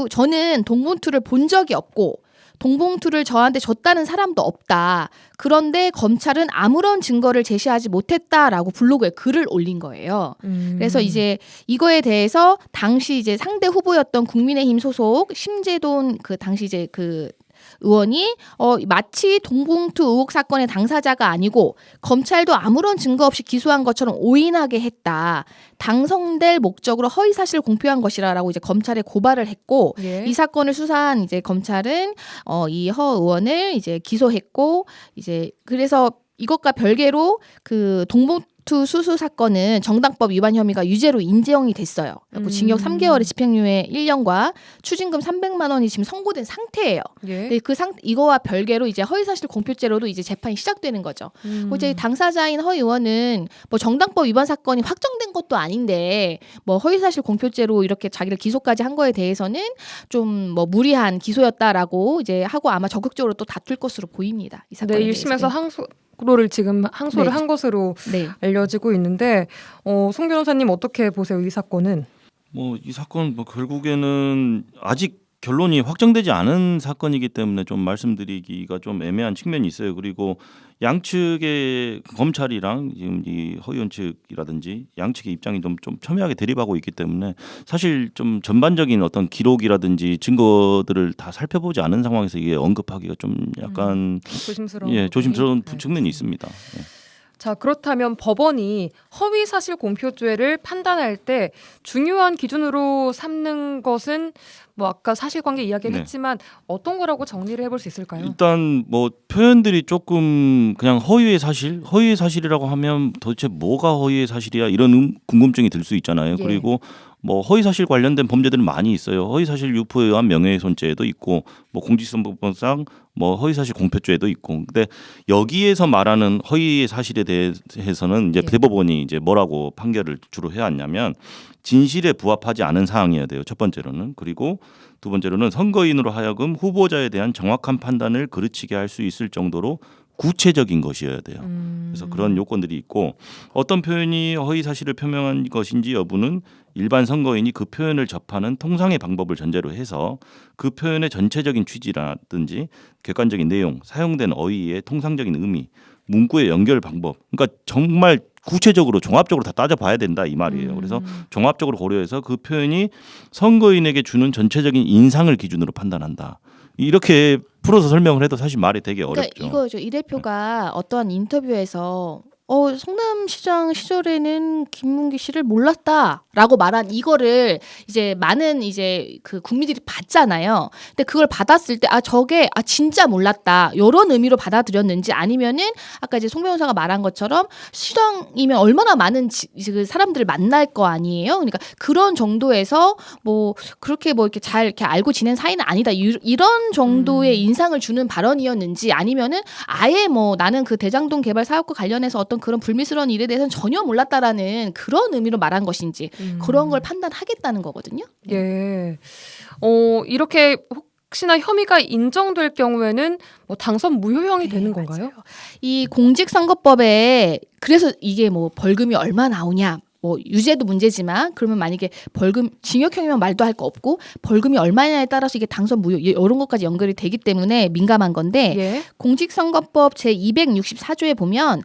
저는 돈봉투를 본 적이 없고 돈봉투를 저한테 줬다는 사람도 없다. 그런데 검찰은 아무런 증거를 제시하지 못했다라고 블로그에 글을 올린 거예요. 그래서 이제 이거에 대해서 당시 이제 상대 후보였던 국민의힘 소속 심재돈 그 당시 이제 그 의원이 마치 돈봉투 의혹 사건의 당사자가 아니고 검찰도 아무런 증거 없이 기소한 것처럼 오인하게 했다. 당선될 목적으로 허위 사실을 공표한 것이라라고 이제 검찰에 고발을 했고 이 사건을 수사한 이제 검찰은 이 허 의원을 이제 기소했고 이제 그래서 이것과 별개로 그 돈봉투 수수 사건은 정당법 위반 혐의가 유죄로 인정이 됐어요. 그래서 징역 3개월의 집행유예 1년과 추징금 300만 원이 지금 선고된 상태예요. 근데 이거와 별개로 이제 허위사실 공표죄로도 이제 재판이 시작되는 거죠. 이제 당사자인 허 의원은 뭐 정당법 위반 사건이 확정된 것도 아닌데 뭐 허위사실 공표죄로 이렇게 자기를 기소까지 한 거에 대해서는 좀 뭐 무리한 기소였다라고 이제 하고 아마 적극적으로 또 다툴 것으로 보입니다. 이 사건에 네, 1심에서 항소를 지금 항소를 한 것으로 알려지고 있는데 송 변호사님 어떻게 보세요? 이 사건은? 이 사건 결국에는 아직 결론이 확정되지 않은 사건이기 때문에 좀 말씀드리기가 좀 애매한 측면이 있어요. 그리고 양측의 검찰이랑 지금 이 허의원 측이라든지 양측의 입장이 좀 첨예하게 대립하고 있기 때문에 사실 좀 전반적인 어떤 기록이라든지 증거들을 다 살펴보지 않은 상황에서 이게 언급하기가 좀 약간 조심스러운 조심스러운 부분이? 측면이 네. 있습니다. 예. 자, 그렇다면 법원이 허위 사실 공표죄를 판단할 때 중요한 기준으로 삼는 것은 뭐 아까 사실관계 이야기를 네. 했지만 어떤 거라고 정리를 해볼 수 있을까요? 일단 뭐 표현들이 조금 그냥 허위의 사실이라고 하면 도대체 뭐가 허위의 사실이야 이런 궁금증이 들 수 있잖아요. 예. 그리고 뭐 허위 사실 관련된 범죄들은 많이 있어요. 허위 사실 유포에 의한 명예훼손죄도 있고 뭐 공직선거법상 뭐 허위 사실 공표죄도 있고. 근데 여기에서 말하는 허위의 사실에 대해서는 이제 예. 대법원이 이제 뭐라고 판결을 주로 해왔냐면 진실에 부합하지 않은 사항이어야 돼요. 첫 번째로는. 그리고 두 번째로는 선거인으로 하여금 후보자에 대한 정확한 판단을 그르치게 할 수 있을 정도로 구체적인 것이어야 돼요. 그래서 그런 요건들이 있고 어떤 표현이 허위 사실을 표명한 것인지 여부는 일반 선거인이 그 표현을 접하는 통상의 방법을 전제로 해서 그 표현의 전체적인 취지라든지 객관적인 내용, 사용된 어휘의 통상적인 의미, 문구의 연결 방법, 그러니까 정말 구체적으로 종합적으로 다 따져봐야 된다 이 말이에요. 그래서 종합적으로 고려해서 그 표현이 선거인에게 주는 전체적인 인상을 기준으로 판단한다. 이렇게 풀어서 설명을 해도 사실 말이 되게 어렵죠. 그러니까 이거죠. 이 대표가 어떠한 인터뷰에서 성남시장 시절에는 김문기 씨를 몰랐다라고 말한 이거를 이제 많은 이제 그 국민들이 봤잖아요. 근데 그걸 받았을 때 저게 진짜 몰랐다 이런 의미로 받아들였는지 아니면은 아까 이제 송 변호사가 말한 것처럼 시장이면 얼마나 많은 그 사람들을 만날 거 아니에요. 그러니까 그런 정도에서 뭐 그렇게 뭐 이렇게 잘 이렇게 알고 지낸 사이는 아니다 이런 정도의 인상을 주는 발언이었는지 아니면은 아예 뭐 나는 그 대장동 개발 사업과 관련해서 어떤 그런 불미스러운 일에 대해서는 전혀 몰랐다라는 그런 의미로 말한 것인지 그런 걸 판단하겠다는 거거든요. 예. 이렇게 혹시나 혐의가 인정될 경우에는 뭐 당선 무효형이 되는 건가요? 맞아요. 이 공직선거법에 그래서 이게 뭐 벌금이 얼마 나오냐 뭐 유죄도 문제지만 그러면 만약에 벌금 징역형이면 말도 할 거 없고 벌금이 얼마냐에 따라서 이게 당선 무효 이런 것까지 연결이 되기 때문에 민감한 건데 예. 공직선거법 제264조에 보면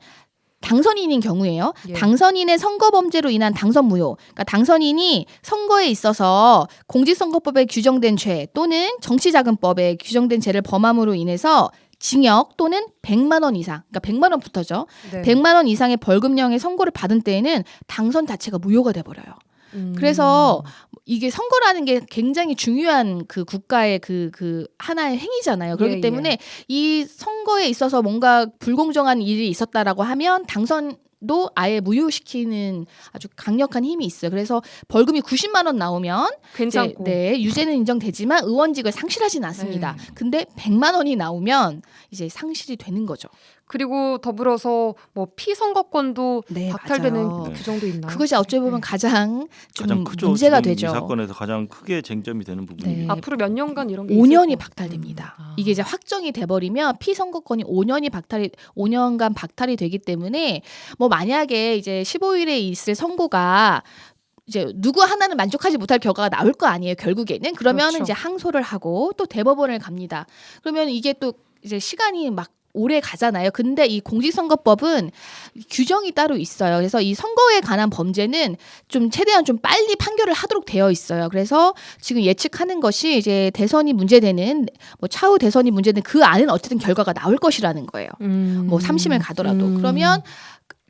당선인인 경우에요. 예. 당선인의 선거범죄로 인한 당선 무효. 그러니까 당선인이 선거에 있어서 공직선거법에 규정된 죄 또는 정치자금법에 규정된 죄를 범함으로 인해서 징역 또는 100만 원 이상, 그러니까 100만 원부터죠. 네. 100만 원 이상의 벌금형의 선고를 받은 때에는 당선 자체가 무효가 돼버려요. 그래서 이게 선거라는 게 굉장히 중요한 그 국가의 그 하나의 행위잖아요. 그렇기 예, 때문에 이 선거에 있어서 뭔가 불공정한 일이 있었다라고 하면 당선도 아예 무효시키는 아주 강력한 힘이 있어요. 그래서 벌금이 90만 원 나오면 괜찮고. 네, 유죄는 인정되지만 의원직을 상실하지는 않습니다. 네. 근데 100만 원이 나오면 이제 상실이 되는 거죠. 그리고 더불어서 뭐 피선거권도 네, 박탈되는 맞아요. 규정도 있나요? 그것이 어찌 보면 가장 좀 가장 크죠. 문제가 지금 되죠. 이 사건에서 가장 크게 쟁점이 되는 부분이에요. 네. 앞으로 몇 년간 이런 게 5년이 있을 박탈됩니다. 아. 이게 이제 확정이 돼버리면 피선거권이 5년간 박탈이 되기 때문에 뭐 만약에 이제 15일에 있을 선고가 이제 누구 하나는 만족하지 못할 결과가 나올 거 아니에요. 결국에는 그러면 그렇죠. 이제 항소를 하고 또 대법원을 갑니다. 그러면 이게 또 이제 시간이 막 오래 가잖아요. 근데 이 공직선거법은 규정이 따로 있어요. 그래서 이 선거에 관한 범죄는 좀 최대한 좀 빨리 판결을 하도록 되어 있어요. 그래서 지금 예측하는 것이 이제 대선이 문제되는 뭐 차후 대선이 문제되는 그 안은 어쨌든 결과가 나올 것이라는 거예요. 뭐 3심을 가더라도 그러면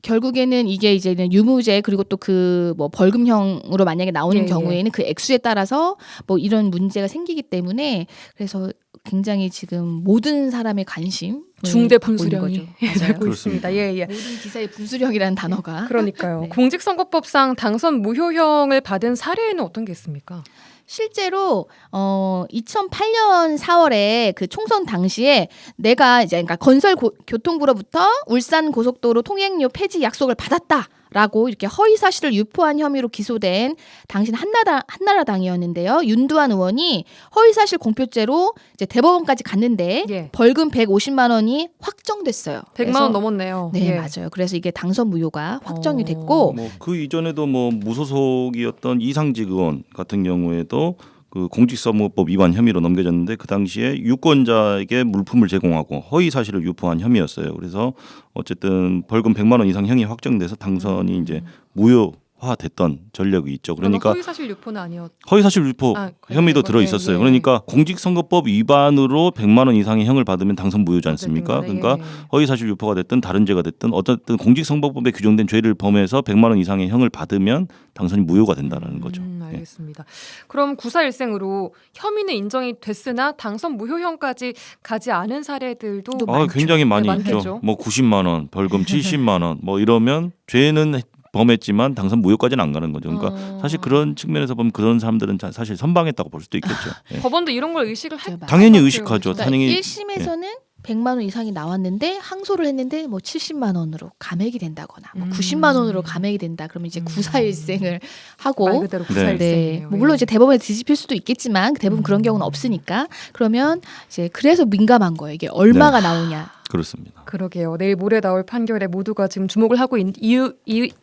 결국에는 이게 이제는 유무죄 그리고 또 그 뭐 벌금형으로 만약에 나오는 예, 경우에는 그 액수에 따라서 뭐 이런 문제가 생기기 때문에 그래서 굉장히 지금 모든 사람의 관심 중대 받고 있는 분수령이 거죠. 맞아요. 되고 있습니다. 예, 예. 모든 기사의 분수령이라는 단어가 그러니까요. 네. 공직선거법상 당선 무효형을 받은 사례는 어떤 게 있습니까? 실제로 2008년 4월에 그 총선 당시에 내가 이제 그러니까 건설교통부로부터 울산 고속도로 통행료 폐지 약속을 받았다라고 이렇게 허위 사실을 유포한 혐의로 기소된 당신 한나라당이었는데요. 윤두한 의원이 허위 사실 공표죄로 이제 대법원까지 갔는데 예. 벌금 150만 원이 확정됐어요. 100만 그래서 원 넘었네요. 네, 예. 맞아요. 그래서 이게 당선 무효가 확정이 어. 됐고 뭐 그 이전에도 뭐 무소속이었던 이상직 의원 같은 경우에도 그 공직선거법 위반 혐의로 넘겨졌는데 그 당시에 유권자에게 물품을 제공하고 허위 사실을 유포한 혐의였어요. 그래서 어쨌든 벌금 100만 원 이상 형이 확정돼서 당선이 이제 무효화됐던 전력이 있죠. 그러니까 허위사실 유포는 아니었. 허위사실 유포 혐의도 들어 네, 있었어요. 예. 그러니까 공직선거법 위반으로 100만 원 이상의 형을 받으면 당선 무효지 않습니까? 어쨌든 그러니까 예. 허위사실 유포가 됐든 다른 죄가 됐든 어쨌든 공직선거법에 규정된 죄를 범해서 100만 원 이상의 형을 받으면 당선이 무효가 된다라는 거죠. 예. 알겠습니다. 그럼 구사일생으로 혐의는 인정이 됐으나 당선 무효형까지 가지 않은 사례들도 굉장히 많이 네, 있죠. 많겠죠. 뭐 90만 원, 벌금 70만 원, 뭐 이러면 죄는 범했지만 당선 무효까지는 안 가는 거죠. 그러니까 사실 그런 측면에서 보면 그런 사람들은 사실 선방했다고 볼 수도 있겠죠. 예. 법원도 이런 걸 의식을 맞아요. 했. 당연히 의식하죠. 그러니까 당연히 1심에서는 100만 원 이상이 나왔는데 항소를 했는데 뭐 70만 원으로 감액이 된다거나 뭐 90만 원으로 감액이 된다. 그러면 이제 구사일생을 하고 말 그대로 네. 구사일생이네요. 뭐 물론 이제 대법원에 뒤집힐 수도 있겠지만 대부분 그런 경우는 없으니까 그러면 이제 그래서 민감한 거예요. 이게 얼마가 나오냐. 그렇습니다. 그러게요. 내일 모레 나올 판결에 모두가 지금 주목을 하고 있는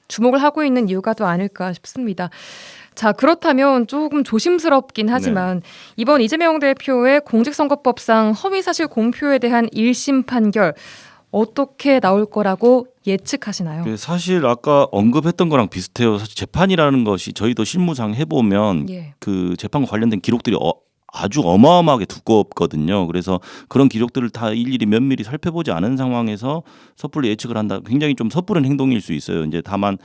주목을 하고 있는 이유가 또 아닐까 싶습니다. 자, 그렇다면 조금 조심스럽긴 하지만 이번 이재명 대표의 공직선거법상 허위사실 공표에 대한 1심 판결 어떻게 나올 거라고 예측하시나요? 사실 아까 언급했던 거랑 비슷해요. 사실 재판이라는 것이 저희도 실무상 해보면 예. 그 재판과 관련된 기록들이 아주 어마어마하게 두껍거든요. 그래서 그런 기록들을 다 일일이 면밀히 살펴보지 않은 상황에서 섣불리 예측을 한다. 굉장히 좀 섣부른 행동일 수 있어요. 이제 다만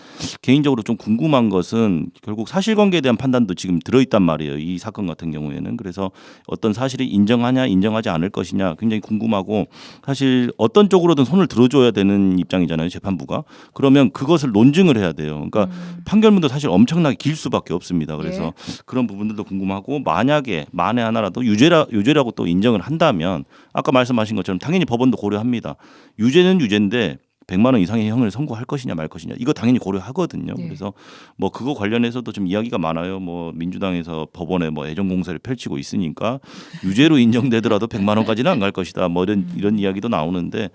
개인적으로 좀 궁금한 것은 결국 사실관계에 대한 판단도 지금 들어있단 말이에요. 이 사건 같은 경우에는. 그래서 어떤 사실이 인정하냐 인정하지 않을 것이냐 굉장히 궁금하고 사실 어떤 쪽으로든 손을 들어줘야 되는 입장이잖아요. 재판부가. 그러면 그것을 논증을 해야 돼요. 그러니까 판결문도 사실 엄청나게 길 수밖에 없습니다. 그래서 그런 부분들도 궁금하고 만약에 만에 하나라도 유죄라고 또 인정을 한다면 아까 말씀하신 것처럼 당연히 법원도 고려합니다. 유죄는 유죄인데 100만 원 이상의 형을 선고할 것이냐 말 것이냐 이거 당연히 고려하거든요. 그래서 뭐 그거 관련해서도 좀 이야기가 많아요. 뭐 민주당에서 법원에 뭐 애정 공세를 펼치고 있으니까 유죄로 인정되더라도 100만 원까지는 안 갈 것이다. 뭐 이런 이야기도 나오는데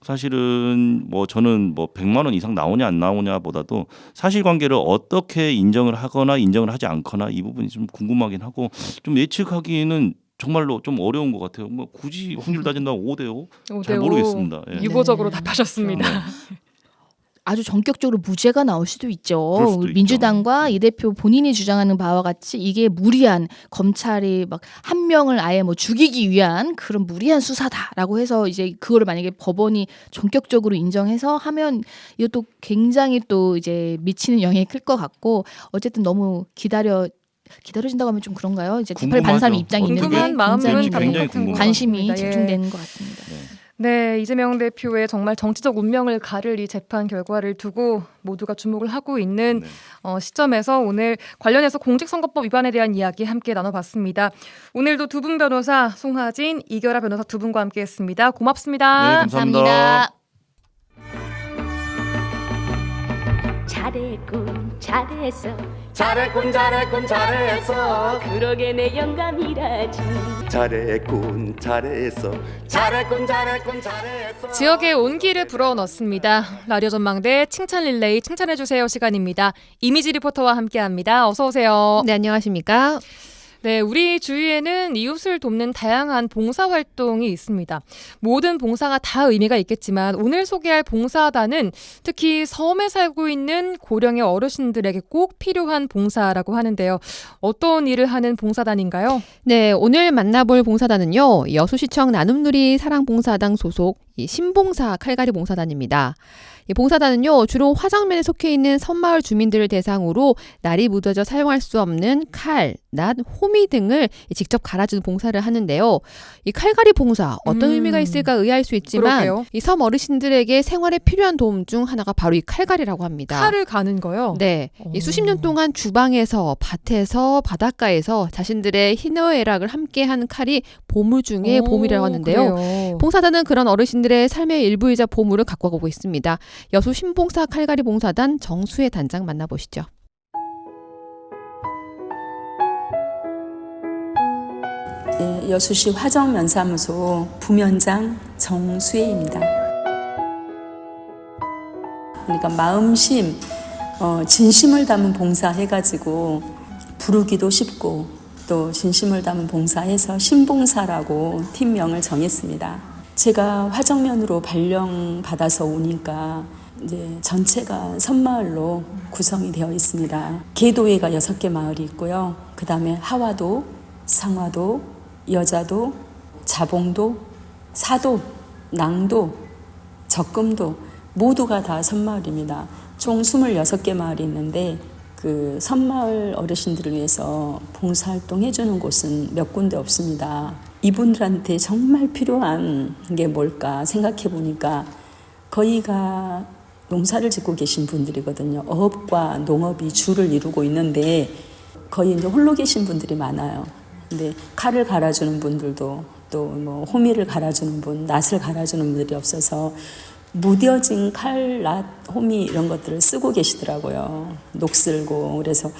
사실은 뭐 저는 뭐 100만 원 이상 나오냐 안 나오냐보다도 사실관계를 어떻게 인정을 하거나 인정을 하지 않거나 이 부분이 좀 궁금하긴 하고 좀 예측하기는 정말로 좀 어려운 것 같아요. 뭐 굳이 확률 따진다면 5대5? 잘 모르겠습니다. 예. 유보적으로 답하셨습니다. 아주 전격적으로 무죄가 나올 수도 있죠. 그럴 수도 있죠. 민주당과 이 대표 본인이 주장하는 바와 같이 이게 무리한 검찰이 막 한 명을 아예 뭐 죽이기 위한 그런 무리한 수사다라고 해서 이제 그거를 만약에 법원이 전격적으로 인정해서 하면 이것도 굉장히 또 이제 미치는 영향이 클 것 같고 어쨌든 너무 기다려진다고 하면 좀 그런가요? 이제 재판을 받는 사람 입장이 있는데 궁금한 마음은 굉장히 같은 관심이 것 같습니다. 집중되는 것 같습니다. 네, 이재명 대표의 정말 정치적 운명을 가를 이 재판 결과를 두고 모두가 주목을 하고 있는 시점에서 오늘 관련해서 공직선거법 위반에 대한 이야기 함께 나눠봤습니다. 오늘도 두 분 변호사 송하진, 이결아 변호사 두 분과 함께했습니다. 고맙습니다. 네, 감사합니다. 잘했군 잘했어 잘했군 잘했군 잘했어 그러게 내 영감이라지 잘했군 잘했어 잘했군 잘했군 잘했어 지역의 온기를 불어넣습니다. 라디오 전망대 칭찬 릴레이 칭찬해주세요 시간입니다. 이미지 리포터와 함께합니다. 어서 오세요. 네, 안녕하십니까? 네, 우리 주위에는 이웃을 돕는 다양한 봉사활동이 있습니다. 모든 봉사가 다 의미가 있겠지만 오늘 소개할 봉사단은 특히 섬에 살고 있는 고령의 어르신들에게 꼭 필요한 봉사라고 하는데요. 어떤 일을 하는 봉사단인가요? 네, 오늘 만나볼 봉사단은요. 여수시청 나눔누리 사랑봉사당 소속 이 신봉사 칼갈이 봉사단입니다. 이 봉사단은요, 주로 화정면에 속해 있는 섬마을 주민들을 대상으로 날이 무뎌져 사용할 수 없는 칼, 낫, 호미 등을 직접 갈아주는 봉사를 하는데요. 이 칼갈이 봉사 어떤 의미가 있을까 의아할 수 있지만 그러게요. 이 섬 어르신들에게 생활에 필요한 도움 중 하나가 바로 이 칼갈이라고 합니다. 칼을 가는 거요? 네, 이 수십 년 동안 주방에서, 밭에서, 바닷가에서 자신들의 희노애락을 함께한 칼이 보물 중에 보물이라고 하는데요. 그래요. 봉사단은 그런 어르신들의 삶의 일부이자 보물을 갖고 가고 있습니다. 여수 신봉사 칼갈이 봉사단 정수혜 단장 만나보시죠. 네, 여수시 화정면사무소 부면장 정수혜입니다. 그러니까 마음심, 진심을 담은 봉사 해가지고 부르기도 쉽고 또 또 진심을 담은 봉사해서 신봉사라고 팀명을 정했습니다. 제가 화정면으로 발령받아서 오니까 이제 전체가 섬마을로 구성이 되어 있습니다. 계도회가 6개 마을이 있고요. 그 다음에 하와도, 상화도, 여자도, 자봉도, 사도, 낭도, 적금도 모두가 다 섬마을입니다. 총 26개 마을이 있는데 그 섬마을 어르신들을 위해서 봉사활동 해주는 곳은 몇 군데 없습니다. 이분들한테 정말 필요한 게 뭘까 생각해 보니까 거의가 농사를 짓고 계신 분들이거든요. 어업과 농업이 주를 이루고 있는데 거의 이제 홀로 계신 분들이 많아요. 근데 칼을 갈아주는 분들도 또 뭐 호미를 갈아주는 분, 낫을 갈아주는 분들이 없어서 무뎌진 칼, 낫, 호미 이런 것들을 쓰고 계시더라고요. 녹슬고 그래서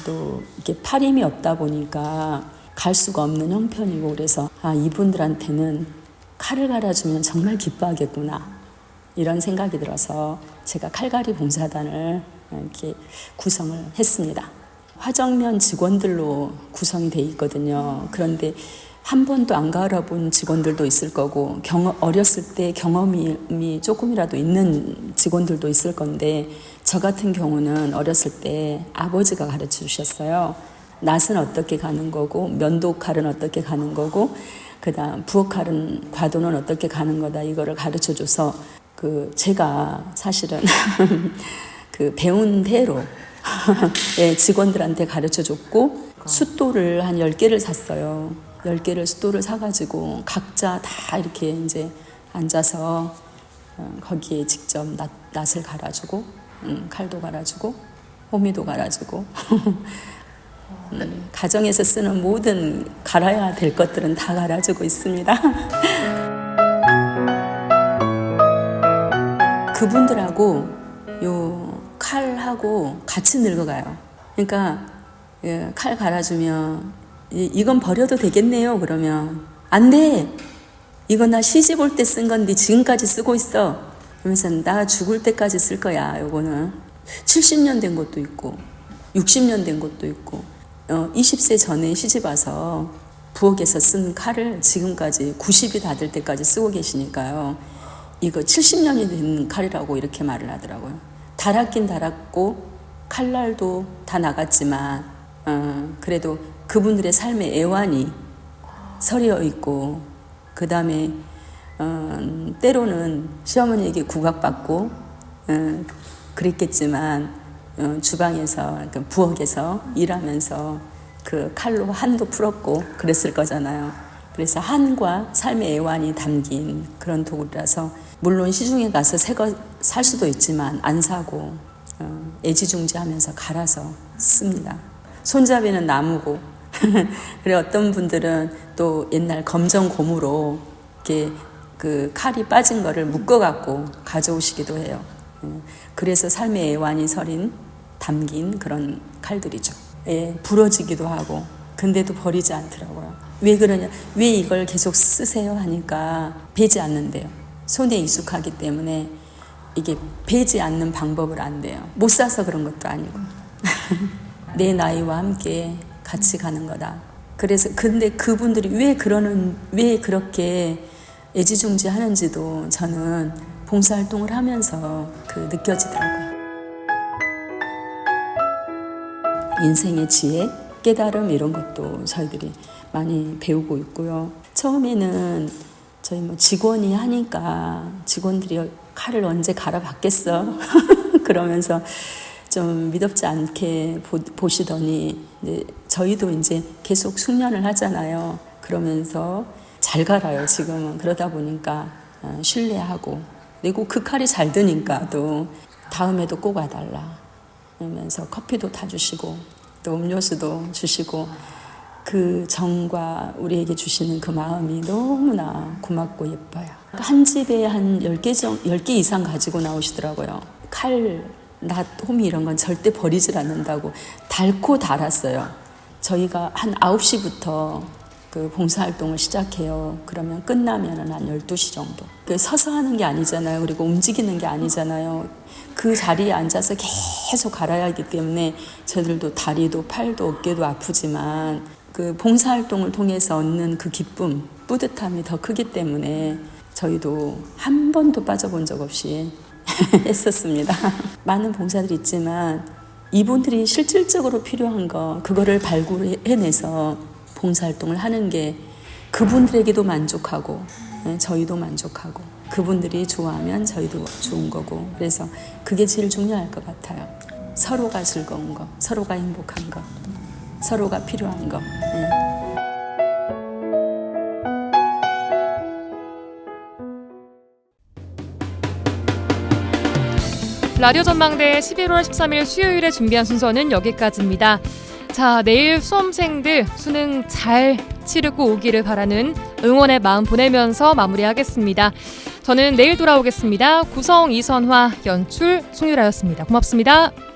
또 이렇게 팔 힘이 없다 보니까 갈 수가 없는 형편이고 그래서 이분들한테는 칼을 갈아주면 정말 기뻐하겠구나 이런 생각이 들어서 제가 칼갈이 봉사단을 이렇게 구성을 했습니다. 화정면 직원들로 구성이 돼 있거든요. 그런데 한 번도 안 갈아본 직원들도 있을 거고 어렸을 때 경험이 조금이라도 있는 직원들도 있을 건데 저 같은 경우는 어렸을 때 아버지가 가르쳐 주셨어요. 낫은 어떻게 가는 거고 면도칼은 어떻게 가는 거고 그다음 부엌칼은 과도는 어떻게 가는 거다 이거를 가르쳐 줘서 그 제가 사실은 그 배운 대로 예, 직원들한테 가르쳐 줬고 숫도를 한 10개를 샀어요. 10개를 숫도를 사가지고 각자 다 이렇게 이제 앉아서 거기에 직접 낫을 갈아주고 칼도 갈아주고 호미도 갈아주고 가정에서 쓰는 모든 갈아야 될 것들은 다 갈아주고 있습니다. 그분들하고 요 칼하고 같이 늙어가요. 그러니까 칼 갈아주면 이건 버려도 되겠네요. 그러면 안 돼. 이건 나 시집 올 때 쓴 건데 지금까지 쓰고 있어. 그러면서 나 죽을 때까지 쓸 거야. 요거는 70년 된 것도 있고 60년 된 것도 있고 20세 전에 시집 와서 부엌에서 쓴 칼을 지금까지 90이 다 될 때까지 쓰고 계시니까요. 이거 70년이 된 칼이라고 이렇게 말을 하더라고요. 달았긴 달았고 칼날도 다 나갔지만 그래도 그분들의 삶의 애환이 서려 있고 그 다음에 때로는 시어머니에게 구박받고 그랬겠지만 주방에서 그러니까 부엌에서 일하면서 그 칼로 한도 풀었고 그랬을 거잖아요. 그래서 한과 삶의 애환이 담긴 그런 도구라서 물론 시중에 가서 새 거 살 수도 있지만 안 사고 애지중지하면서 갈아서 씁니다. 손잡이는 나무고 그래 어떤 분들은 또 옛날 검정 고무로 이렇게 그 칼이 빠진 거를 묶어갖고 가져오시기도 해요. 그래서 삶의 애환이 담긴 그런 칼들이죠. 예, 부러지기도 하고 근데도 버리지 않더라고요. 왜 그러냐? 왜 이걸 계속 쓰세요? 하니까 배지 않는데요. 손에 익숙하기 때문에 이게 배지 않는 방법을 안 돼요. 못 사서 그런 것도 아니고 내 나이와 함께 같이 가는 거다. 그래서 근데 그분들이 왜 그렇게 애지중지 하는지도 저는 봉사활동을 하면서 느껴지더라고요. 인생의 지혜, 깨달음 이런 것도 저희들이 많이 배우고 있고요. 처음에는 저희 직원이 하니까 직원들이 칼을 언제 갈아봤겠어? 그러면서 좀 믿업지 않게 보시더니 이제 저희도 이제 계속 숙련을 하잖아요. 그러면서 잘 갈아요. 지금은 그러다 보니까 신뢰하고 그리고 그 칼이 잘 드니까 또 다음에도 꼭 와달라 그러면서 커피도 다 주시고 또 음료수도 주시고 그 정과 우리에게 주시는 그 마음이 너무나 고맙고 예뻐요. 한 집에 한 10개 이상 가지고 나오시더라고요. 칼, 낫, 호미 이런 건 절대 버리질 않는다고 달고 달았어요. 저희가 한 9시부터 그 봉사활동을 시작해요. 그러면 끝나면은 한 12시 정도. 서서 하는 게 아니잖아요. 그리고 움직이는 게 아니잖아요. 그 자리에 앉아서 계속 갈아야 하기 때문에 저들도 다리도 팔도 어깨도 아프지만 그 봉사활동을 통해서 얻는 그 기쁨, 뿌듯함이 더 크기 때문에 저희도 한 번도 빠져본 적 없이 했었습니다. 많은 봉사들이 있지만 이분들이 실질적으로 필요한 거 그거를 발굴해내서 봉사활동을 하는 게 그분들에게도 만족하고 저희도 만족하고 그분들이 좋아하면 저희도 좋은 거고 그래서 그게 제일 중요할 것 같아요. 서로가 즐거운 거, 서로가 행복한 거, 서로가 필요한 거. 라디오 전망대 11월 13일 수요일에 준비한 순서는 여기까지입니다. 자, 내일 수험생들 수능 잘 치르고 오기를 바라는 응원의 마음 보내면서 마무리하겠습니다. 저는 내일 돌아오겠습니다. 구성 이선화, 연출 송유라였습니다. 고맙습니다.